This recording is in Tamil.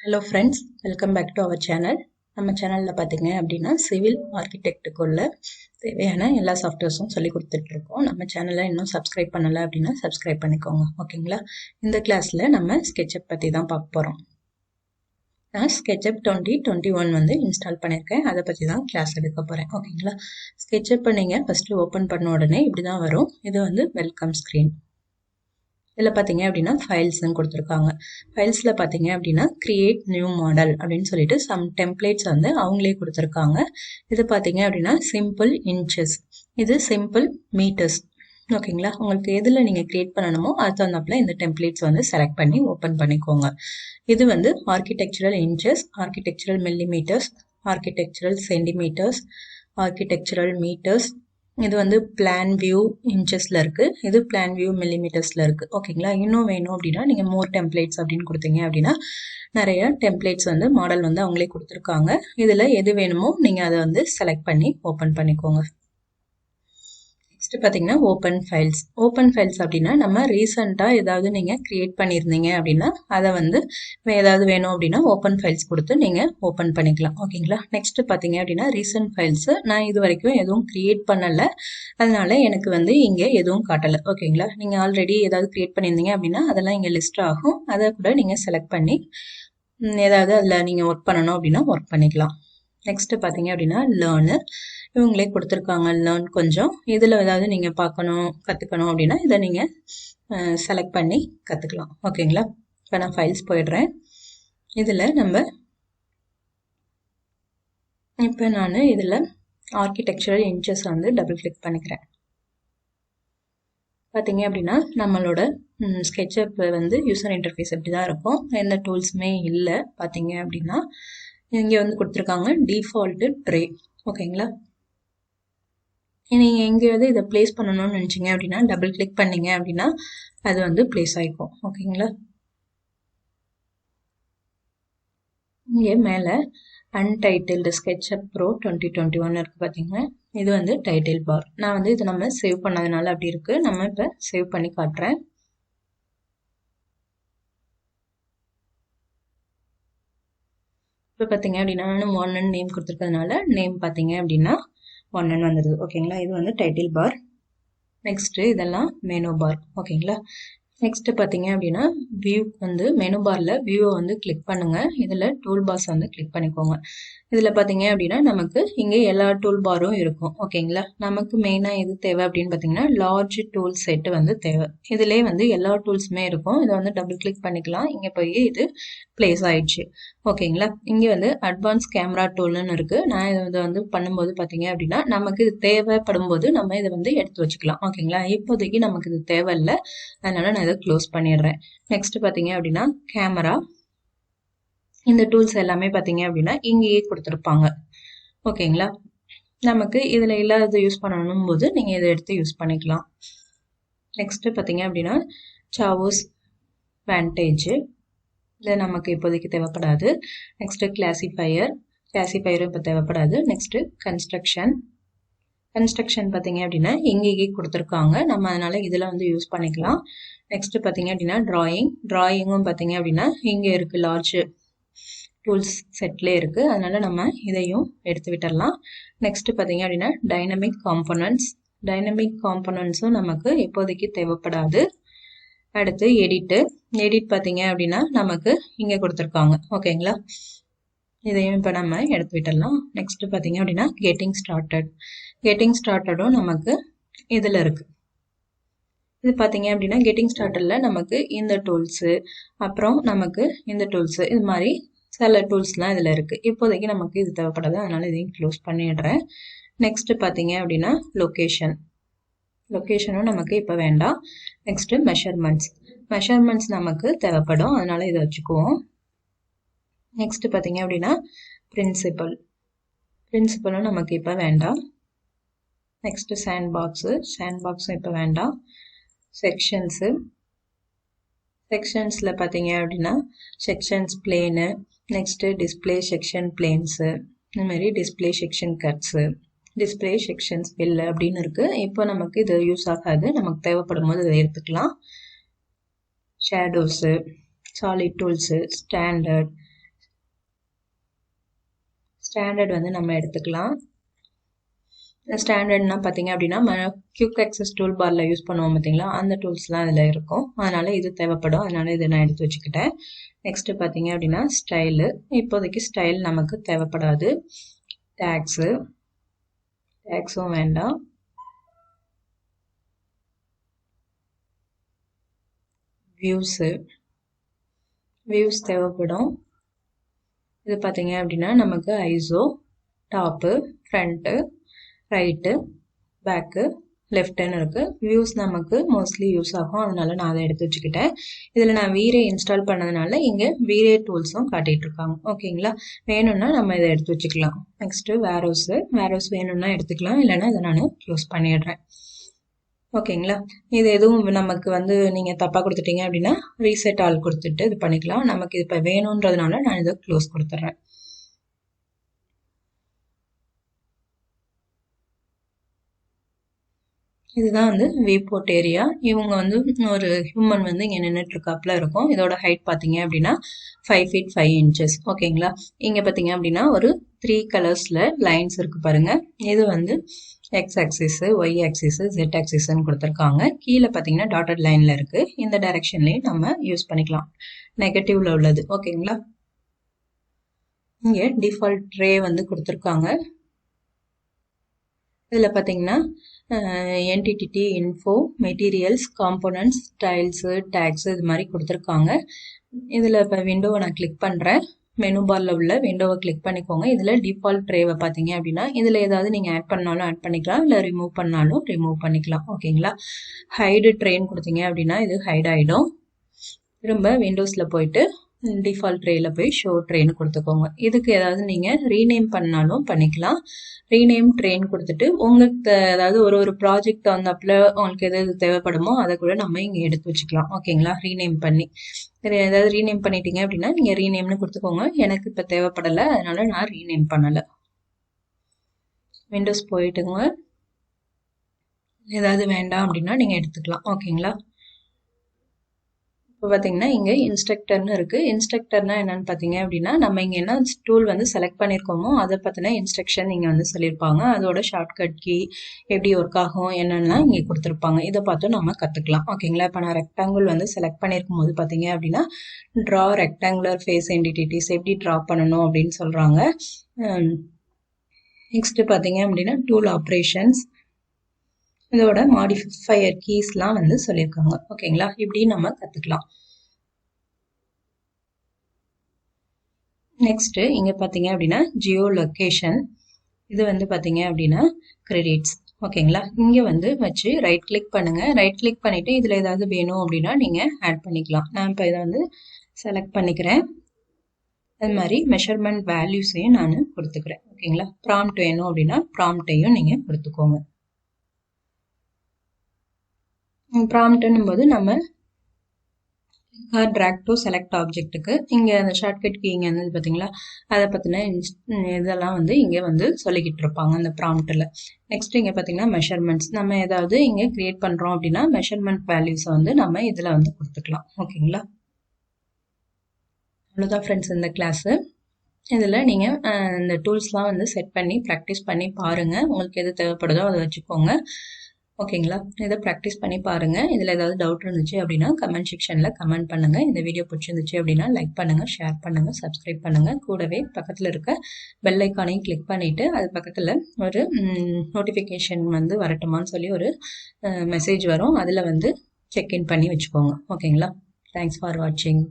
Hello friends, welcome back to our channel. நம்ம சேனல்ல பாத்தீங்க அப்படின்னா சிவில் ஆர்கிடெக்ட்டுக்குள்ள தேவையான எல்லா சாஃப்ட்வேர்ஸும் சொல்லி கொடுத்துட்டு இருக்கோம். நம்ம சேனலை இன்னும் சப்ஸ்கிரைப் பண்ணல அப்படின்னா சப்ஸ்கிரைப் பண்ணிக்கோங்க. ஓகேங்களா? இந்த கிளாஸ்ல நம்ம SketchUp பத்தி தான் பார்க்க போறோம். நான் SketchUp 2021 வந்து இன்ஸ்டால் பண்ணியிருக்கேன். அதை பத்தி தான் கிளாஸ் எடுக்க போறேன். ஓகேங்களா? SketchUp நீங்க ஃபர்ஸ்ட் ஓபன் பண்ண உடனே இப்படிதான் வரும். இது வந்து வெல்கம் ஸ்கிரீன். இதில் பார்த்தீங்க அப்படின்னா ஃபைல்ஸ்ன்னு கொடுத்துருக்காங்க. ஃபைல்ஸில் பார்த்தீங்க அப்படின்னா கிரியேட் நியூ மாடல் அப்படின்னு சொல்லிட்டு சம் டெம்ப்ளேட்ஸ் வந்து அவங்களே கொடுத்துருக்காங்க. இது பார்த்தீங்க அப்படின்னா சிம்பிள் இன்ச்சஸ், இது சிம்பிள் மீட்டர்ஸ். ஓகேங்களா? உங்களுக்கு எதில் நீங்கள் கிரியேட் பண்ணணுமோ அது தகுந்தாப்புல இந்த டெம்ப்ளேட்ஸ் வந்து செலக்ட் பண்ணி ஓப்பன் பண்ணிக்கோங்க. இது வந்து architectural inches, architectural millimetres, architectural centimetres, architectural metres. இது வந்து பிளான் வியூ இன்ச்சஸ்ல இருக்கு, இது பிளான் வியூ மில்லிமீட்டர்ஸ்ல இருக்கு. ஓகேங்களா? இன்னும் வேணும் அப்படின்னா நீங்க மோர் டெம்ப்ளேட்ஸ் அப்படின்னு கொடுத்தீங்க அப்படின்னா நிறைய டெம்ப்ளேட்ஸ் வந்து மாடல் வந்து அவங்களே கொடுத்துருக்காங்க. இதுல எது வேணுமோ நீங்க அதை வந்து செலக்ட் பண்ணி ஓப்பன் பண்ணிக்கோங்க. நெக்ஸ்ட் பார்த்தீங்கன்னா ஓப்பன் ஃபைல்ஸ். ஓப்பன் ஃபைல்ஸ் அப்படின்னா நம்ம ரீசெண்டாக ஏதாவது நீங்கள் கிரியேட் பண்ணியிருந்தீங்க அப்படின்னா அதை வந்து ஏதாவது வேணும் அப்படின்னா ஓப்பன் ஃபைல்ஸ் கொடுத்து நீங்கள் ஓப்பன் பண்ணிக்கலாம். ஓகேங்களா? நெக்ஸ்ட் பார்த்தீங்க அப்படின்னா ரீசெண்ட் ஃபைல்ஸ். நான் இது வரைக்கும் எதுவும் கிரியேட் பண்ணலை, அதனால எனக்கு வந்து இங்கே எதுவும் காட்டலை. ஓகேங்களா? நீங்கள் ஆல்ரெடி ஏதாவது கிரியேட் பண்ணியிருந்தீங்க அப்படின்னா அதெல்லாம் இங்கே லிஸ்ட் ஆகும். அதை கூட நீங்கள் செலக்ட் பண்ணி ஏதாவது அதில் நீங்கள் ஒர்க் பண்ணணும் அப்படின்னா ஒர்க் பண்ணிக்கலாம். நெக்ஸ்ட் பார்த்தீங்க அப்படின்னா லேர்னு. இவங்களே கொடுத்துருக்காங்க லேர்ன். கொஞ்சம் இதில் ஏதாவது நீங்கள் பார்க்கணும் கற்றுக்கணும் அப்படின்னா இதை நீங்கள் செலக்ட் பண்ணி கற்றுக்கலாம். ஓகேங்களா? இப்போ நான் ஃபைல்ஸ் போயிடுறேன். இதில் நம்ம இப்போ நான் இதில் ஆர்கிடெக்சரல் இன்ச்சஸ் வந்து டபுள் கிளிக் பண்ணிக்கிறேன். பார்த்தீங்க அப்படின்னா நம்மளோட SketchUp வந்து யூசர் இன்டர்ஃபேஸ் இப்படி தான் இருக்கும். எந்த டூல்ஸுமே இல்லை. பார்த்தீங்க அப்படின்னா இங்கே வந்து கொடுத்துருக்காங்க டிஃபால்ட்டு ட்ரே. ஓகேங்களா? நீங்கள் எங்கேயாவது இதை பிளேஸ் பண்ணணும்னு நினச்சிங்க அப்படின்னா டபுள் கிளிக் பண்ணீங்க அப்படின்னா அது வந்து பிளேஸ் ஆகிக்கும். ஓகேங்களா? இங்கே மேலே அன்டைட்டில்டு SketchUp Pro 2021 இருக்குது பார்த்தீங்கன்னா, இது வந்து டைட்டில் பார். நான் வந்து இது நம்ம சேவ் பண்ணதுனால அப்படி இருக்குது. நம்ம இப்போ சேவ் பண்ணி காட்டுறேன். இப்போ பார்த்தீங்க அப்படின்னா நான் 1 நேம் கொடுத்துருக்கிறதுனால நேம் பார்த்தீங்க அப்படின்னா 1 வந்துடுது. ஓகேங்களா? இது வந்து டைட்டில் பார். நெக்ஸ்ட்டு இதெல்லாம் மெனு பார். ஓகேங்களா? நெக்ஸ்ட்டு பார்த்தீங்க அப்படின்னா வியூ வந்து மெனு பாரில் வியூவை வந்து கிளிக் பண்ணுங்கள். இதில் டூல் பார்ஸ் வந்து கிளிக் பண்ணிக்கோங்க. இதில் பார்த்தீங்க அப்படின்னா நமக்கு இங்கே எல்லா டூல் பாரும் இருக்கும். ஓகேங்களா? நமக்கு மெயினாக எது தேவை அப்படின்னு பார்த்தீங்கன்னா லார்ஜ் டூல் செட்டு வந்து தேவை. இதிலே வந்து எல்லா டூல்ஸுமே இருக்கும். இதை வந்து டபுள் கிளிக் பண்ணிக்கலாம். இங்கே போய் இது பிளேஸ் ஆயிடுச்சு. ஓகேங்களா? இங்கே வந்து அட்வான்ஸ் கேமரா டூல்னு இருக்குது. நான் இதை வந்து பண்ணும்போது பார்த்தீங்க அப்படின்னா நமக்கு இது தேவைப்படும் போது நம்ம இதை வந்து எடுத்து வச்சுக்கலாம். ஓகேங்களா? இப்போதைக்கு நமக்கு இது தேவையில்லை, அதனால நான் இதை க்ளோஸ் பண்ணிடுறேன். நெக்ஸ்ட் பார்த்தீங்க அப்படின்னா கேமரா. இந்த டூல்ஸ் எல்லாமே பார்த்தீங்க அப்படின்னா இங்கேயே கொடுத்துருப்பாங்க. ஓகேங்களா? நமக்கு இதில் இல்லாத யூஸ் பண்ணணும் போது நீங்கள் இதை எடுத்து யூஸ் பண்ணிக்கலாம். நெக்ஸ்ட் பார்த்தீங்க அப்படின்னா சாவோஸ் வேண்டேஜ். இது நமக்கு இப்போதைக்கு தேவைப்படாது. நெக்ஸ்ட் கிளாசிஃபையரும் இப்போ தேவைப்படாது. நெக்ஸ்ட் கன்ஸ்ட்ரக்ஷன் பார்த்தீங்க அப்படின்னா இங்கேயே கொடுத்துருக்காங்க. நம்ம அதனால இதில் வந்து யூஸ் பண்ணிக்கலாம். நெக்ஸ்ட் பார்த்தீங்க அப்படின்னா டிராயிங்கும் பார்த்தீங்க அப்படின்னா இங்கே இருக்குது, லார்ஜ் டூல்ஸ் செட்லேயே இருக்குது. அதனால நம்ம இதையும் எடுத்து விட்டுடலாம். நெக்ஸ்ட் பார்த்தீங்க அப்படின்னா டைனமிக் காம்பனன்ட்ஸும் நமக்கு இப்போதைக்கு தேவைப்படாது. அடுத்து எடிட் பார்த்தீங்க அப்படின்னா நமக்கு இங்கே கொடுத்துருக்காங்க. ஓகேங்களா? இதையும் இப்போ நம்ம எடுத்து விட்டுடலாம். நெக்ஸ்ட் பார்த்தீங்க அப்படின்னா கெட்டிங் ஸ்டார்டடும் நமக்கு இதில் இருக்கு. இது பார்த்தீங்க அப்படின்னா கெட்டிங் ஸ்டார்டடில் நமக்கு இந்த டூல்ஸு, அப்புறம் நமக்கு இந்த டூல்ஸு, இது மாதிரி சில டூல்ஸ்லாம் இதில் இருக்குது. இப்போதைக்கு நமக்கு இது தேவைப்படாது, அதனால இதையும் க்ளோஸ் பண்ணிடுறேன். நெக்ஸ்ட் பார்த்தீங்க அப்படின்னா லொக்கேஷனும் நமக்கு இப்போ வேண்டாம். நெக்ஸ்ட் மெஷர்மெண்ட்ஸ் நமக்கு தேவைப்படும், அதனால இதை வச்சுக்குவோம். நெக்ஸ்ட் பார்த்தீங்க அப்படின்னா பிரின்சிபலும் நமக்கு இப்போ வேண்டாம். நெக்ஸ்ட் சாண்ட் பாக்ஸும் இப்போ வேண்டாம். செக்ஷன்ஸில் பார்த்தீங்க அப்படின்னா sections plane, next display section planes, இந்த மாதிரி display section cuts, display sections fill அப்படின்னு இருக்குது. இப்போ நமக்கு இது யூஸ் ஆகாது, நமக்கு தேவைப்படும் போது இதை எடுத்துக்கலாம். Shadows, solid tools, standard, standard வந்து நம்ம எடுத்துக்கலாம். ஸ்டாண்டர்ட்னா பார்த்தீங்க அப்படின்னா குயிக் ஆக்சஸ் டூல் பார்ல யூஸ் பண்ணுவோம் பார்த்தீங்களா, அந்த டூல்ஸ்லாம் அதில் இருக்கும். அதனால இது தேவைப்படும். அதனால இதை நான் எடுத்து வச்சுக்கிட்டேன். நெக்ஸ்ட் பார்த்தீங்க அப்படின்னா ஸ்டைலு. இப்போதைக்கு ஸ்டைல் நமக்கு தேவைப்படாது. டேக்ஸும் வேண்டாம். வியூஸ் தேவைப்படும். இது பார்த்தீங்க அப்படின்னா நமக்கு ISO, top, front, right, back, லெஃப்ட்னு இருக்கு. வியூஸ் நமக்கு மோஸ்ட்லி யூஸ் ஆகும். அதனால நான் அதை எடுத்து வச்சுக்கிட்டேன். இதில் நான் வீரே இன்ஸ்டால் பண்ணதுனால இங்கே வீரே டூல்ஸும் காட்டிட்டு இருக்காங்க. ஓகேங்களா, வேணும்னா நம்ம இதை எடுத்து வச்சுக்கலாம். நெக்ஸ்ட் வேரோஸ் வேணும்னா எடுத்துக்கலாம், இல்லைன்னா இதை நான் க்ளோஸ் பண்ணிடுறேன். ஓகேங்களா, இது எதுவும் நமக்கு வந்து நீங்கள் தப்பாக கொடுத்துட்டீங்க அப்படின்னா ரீசெட் ஆல் கொடுத்துட்டு இது பண்ணிக்கலாம். நமக்கு இப்போ வேணுன்றதுனால நான் இதை க்ளோஸ் கொடுத்துட்றேன். இதுதான் வந்து வியூபோர்ட் ஏரியா. இவங்க வந்து ஒரு ஹியூமன் வந்து இங்கே நின்றுட்டு இருக்காப்புல இருக்கும். இதோட ஹைட் பார்த்தீங்க அப்படின்னா 5 feet 5 inches. ஓகேங்களா, இங்கே பார்த்தீங்க அப்படின்னா ஒரு 3 கலர்ஸில் லைன்ஸ் இருக்கு பாருங்க. இது வந்து X axis, Y axis, Z ஆக்சிஸ்ன்னு கொடுத்துருக்காங்க. கீழே பார்த்தீங்கன்னா டாட்டட் லைனில் இருக்கு. இந்த டைரக்ஷன்லையும் நம்ம யூஸ் பண்ணிக்கலாம். நெகட்டிவ்ல உள்ளது. ஓகேங்களா, இங்கே டிஃபால்ட் ட்ரே வந்து கொடுத்துருக்காங்க. இதில் பார்த்தீங்கன்னா entity info, materials, components, styles, tax இது மாதிரி கொடுத்துருக்காங்க. இதில் இப்போ விண்டோவை நான் கிளிக் பண்ணுறேன். மெனு பாரில் உள்ள விண்டோவை கிளிக் பண்ணிக்கோங்க. இதில் டிஃபால்ட் ட்ரேவை பார்த்தீங்க அப்படின்னா இதில் ஏதாவது நீங்கள் ஆட் பண்ணாலும் ஆட் பண்ணிக்கலாம், இல்லை ரிமூவ் பண்ணாலும் ரிமூவ் பண்ணிக்கலாம். ஓகேங்களா, ஹைடு ட்ரேன்னு கொடுத்தீங்க அப்படின்னா இது ஹைட் ஆகிடும். திரும்ப விண்டோஸில் போயிட்டு டிஃபால்ட் ட்ரேயில் போய் ஷோ ட்ரேன்னு கொடுத்துக்கோங்க. இதுக்கு ஏதாவது நீங்கள் ரீநேம் பண்ணாலும் பண்ணிக்கலாம். ரீநேம் ட்ரெயின் கொடுத்துட்டு உங்களுக்கு அதாவது ஒரு ப்ராஜெக்ட் வந்தப்பல உங்களுக்கு எது தேவைப்படுமோ அதை கூட நம்ம இங்கே எடுத்து வச்சுக்கலாம். ஓகேங்களா, ரீநேம் பண்ணி ஏதாவது ரீநேம் பண்ணிட்டீங்க அப்படின்னா நீங்கள் ரீநேம்னு கொடுத்துக்கோங்க. எனக்கு இப்போ தேவைப்படலை, அதனால நான் ரீநேம் பண்ணலை. விண்டோஸ் போயிட்டுங்க. ஏதாவது வேண்டாம் அப்படின்னா நீங்கள் எடுத்துக்கலாம். ஓகேங்களா, இப்போ பார்த்தீங்கன்னா இங்கே இன்ஸ்ட்ரக்டர்னு இருக்குது. இன்ஸ்ட்ரக்டர்னா என்னன்னு பார்த்தீங்க அப்படின்னா நம்ம இங்கே என்ன டூல் வந்து செலக்ட் பண்ணியிருக்கோமோ அதை பற்றின இன்ஸ்ட்ரக்ஷன் இங்கே வந்து சொல்லியிருப்பாங்க. அதோட ஷார்ட்கட் கீ எப்படி ஒர்க் ஆகும் என்னென்னலாம் இங்கே கொடுத்துருப்பாங்க. இதை பார்த்து நம்ம கற்றுக்கலாம். ஓகேங்களா, இப்போ நான் ரெக்டாங்கிள் வந்து செலக்ட் பண்ணியிருக்கும் போது பார்த்தீங்க அப்படின்னா ட்ரா ரெக்டாங்குலர் ஃபேஸ் என்டிட்டிஸ் எப்படி ட்ரா பண்ணணும் அப்படின்னு சொல்கிறாங்க. நெக்ஸ்ட் பார்த்தீங்க அப்படின்னா டூல் ஆப்ரேஷன்ஸ், இதோட மாடிஃபையர் கீஸ்லாம் வந்து சொல்லியிருக்காங்க. ஓகேங்களா, இப்படி நம்ம கற்றுக்கலாம். நெக்ஸ்ட் இங்கே பார்த்தீங்க அப்படின்னா ஜியோ லொக்கேஷன், இது வந்து பார்த்தீங்க அப்படின்னா கிரெடிட்ஸ். ஓகேங்களா, இங்கே வந்து வச்சு ரைட் கிளிக் பண்ணுங்க. ரைட் கிளிக் பண்ணிட்டு இதில் ஏதாவது வேணும் அப்படின்னா நீங்கள் ஆட் பண்ணிக்கலாம். நான் இப்போ இதை வந்து செலக்ட் பண்ணிக்கிறேன். அது மாதிரி மெஷர்மெண்ட் வேல்யூஸையும் நான் கொடுத்துக்கிறேன். ஓகேங்களா, ப்ராம்ப்ட் வேணும் அப்படின்னா ப்ராம்ப்டையும் நீங்கள் கொடுத்துக்கோங்க. ப்ராம்ப்ட்னும் போது நம்ம ட்ராக் டு செலக்ட் ஆப்ஜெக்ட்டுக்கு இங்கே அந்த ஷார்ட்கட் கீ இங்கே வந்து பார்த்தீங்களா அதை பற்றின இதெல்லாம் வந்து இங்கே வந்து சொல்லிக்கிட்டு இருப்பாங்க அந்த ப்ராம்ப்டில். நெக்ஸ்ட் இங்கே பார்த்தீங்கன்னா மெஷர்மெண்ட்ஸ், நம்ம ஏதாவது இங்கே கிரியேட் பண்ணுறோம் அப்படின்னா மெஷர்மெண்ட் வேல்யூஸை வந்து நம்ம இதில் வந்து கொடுத்துக்கலாம். ஓகேங்களா, அவ்வளோதான் ஃப்ரெண்ட்ஸ் இந்த கிளாஸு. இதில் நீங்கள் இந்த டூல்ஸ்லாம் வந்து செட் பண்ணி ப்ராக்டிஸ் பண்ணி பாருங்கள். உங்களுக்கு எது தேவைப்படுதோ அதை வச்சுக்கோங்க. ஓகேங்களா, இதை ப்ராக்டிஸ் பண்ணி பாருங்கள். இதில் ஏதாவது டவுட் இருந்துச்சு அப்படின்னா கமெண்ட் செக்ஷனில் கமெண்ட் பண்ணுங்கள். இந்த வீடியோ பிடிச்சிருந்துச்சு அப்படின்னா லைக் பண்ணுங்கள், ஷேர் பண்ணுங்கள், சப்ஸ்கிரைப் பண்ணுங்கள். கூடவே பக்கத்தில் இருக்க பெல் ஐக்கானையும் கிளிக் பண்ணிவிட்டு அது பக்கத்தில் ஒரு நோட்டிஃபிகேஷன் வந்து வரட்டுமான்னு சொல்லி ஒரு மெசேஜ் வரும். அதில் வந்து செக்இன் பண்ணி வச்சுக்கோங்க. ஓகேங்களா, தேங்க்ஸ் ஃபார் வாட்சிங்.